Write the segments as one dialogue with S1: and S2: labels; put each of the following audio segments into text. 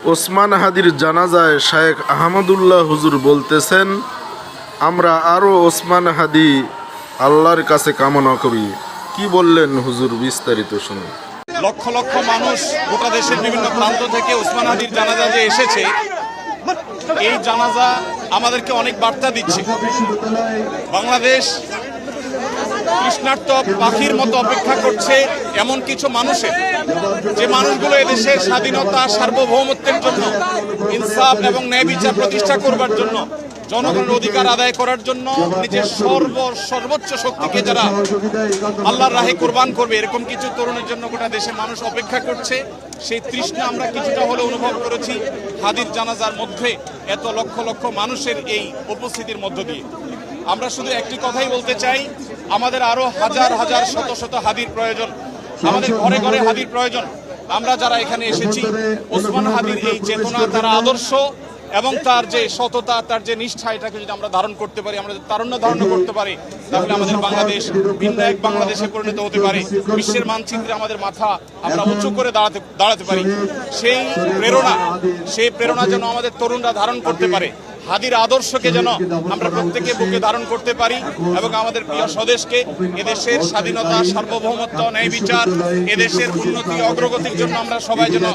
S1: ওসমান হাদির জানাজায় শায়েখ আহমদুল্লাহ হুজুর বলতেছেন, আমরা আরও ওসমান হাদি আল্লাহর কাছে কামনা করি। কি বললেন হুজুর, বিস্তারিত শুনুন।
S2: লক্ষ লক্ষ মানুষ গোটা দেশের বিভিন্ন প্রান্ত থেকে ওসমান হাদির জানাজা যে এসেছে, এই জানাজা আমাদেরকে অনেক বার্তা দিচ্ছে। বাংলাদেশ তৃষ্ণার্ত পাখির মতো অপেক্ষা করছে এমন কিছু মানুষের, যে মানুষগুলো এদেশের স্বাধীনতা সার্বভৌমত্বের জন্য, ইনসাফ এবং ন্যায় বিচার প্রতিষ্ঠা করবার জন্য, জনগণের অধিকার আদায় করার জন্য নিজের সর্বোচ্চ শক্তিকে যারা আল্লাহর রাহে কোরবান করবে, এরকম কিছু তরুণের জন্য গোটা দেশের মানুষ অপেক্ষা করছে। সেই তৃষ্ণা আমরা কিছুটা হলে অনুভব করেছি হাদির জানাজার মধ্যে, এত লক্ষ লক্ষ মানুষের এই উপস্থিতির মধ্য দিয়ে। আমরা শুধু একটি কথাই বলতে চাই, আমাদের আরো হাজার হাজার শত শত হাদির প্রয়োজন, আমাদের ঘরে ঘরে হাদির প্রয়োজন। আমরা যারা এখানে এসেছি, ওসমান হাদির এই চেতনা, তার আদর্শ এবং তার যে সততা, তার যে নিষ্ঠা, এটাকে যদি আমরা ধারণ করতে পারি, আমরা যদি তারুণ্য ধারণ করতে পারি, তাহলে আমাদের বাংলাদেশ ভিন্ন এক বাংলাদেশে পরিণত হতে পারে। বিশ্বের মানচিত্রে আমাদের মাথা আমরা উঁচু করে দাঁড়াতে পারি। সেই প্রেরণা যেন আমাদের তরুণরা ধারণ করতে পারে। হাদির আদর্শকে যেন আমরা প্রত্যেকে বুকে ধারণ করতে পারি এবং আমাদের প্রিয় স্বদেশকে, এদেশের স্বাধীনতা, সার্বভৌমত্ব, ন্যায় বিচার, এদেশের উন্নতি অগ্রগতির জন্য আমরা সবাই যেন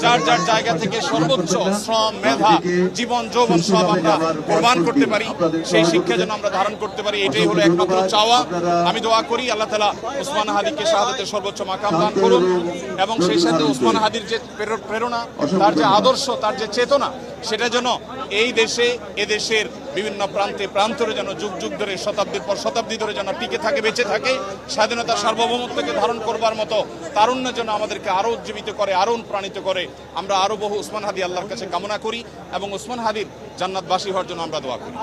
S2: যার যার জায়গা থেকে সর্বোচ্চ শ্রম, মেধা, জীবন, যৌবন সব আমরা কোরবান করতে পারি। সেই শিক্ষা যেন আমরা ধারণ করতে পারি, এটাই হলো একমাত্র চাওয়া। আমি দোয়া করি আল্লাহ তাআলা ওসমান হাদিকে শাহাদাতের সর্বোচ্চ মাকাম দান করুন এবং সেই সাথে ওসমান হাদির যে প্রেরণা, তার যে আদর্শ, তার যে চেতনা, সেটা যেন এই দেশে, এদেশের বিভিন্ন প্রান্তে প্রান্তরে যেন যুগ যুগ ধরে, শতাব্দীর পর শতাব্দী ধরে যেন টিকে থাকে, বেঁচে থাকে। স্বাধীনতা সার্বভৌমত্বকে ধারণ করবার মতো তারুণ্য যেন আমাদেরকে আরো উজ্জীবিত করে, আরো অনুপ্রাণিত করে। আমরা আরো বহু ওসমান হাদি আল্লাহর কাছে কামনা করি এবং ওসমান হাদির জান্নাতবাসী হওয়ার জন্য আমরা দোয়া করি।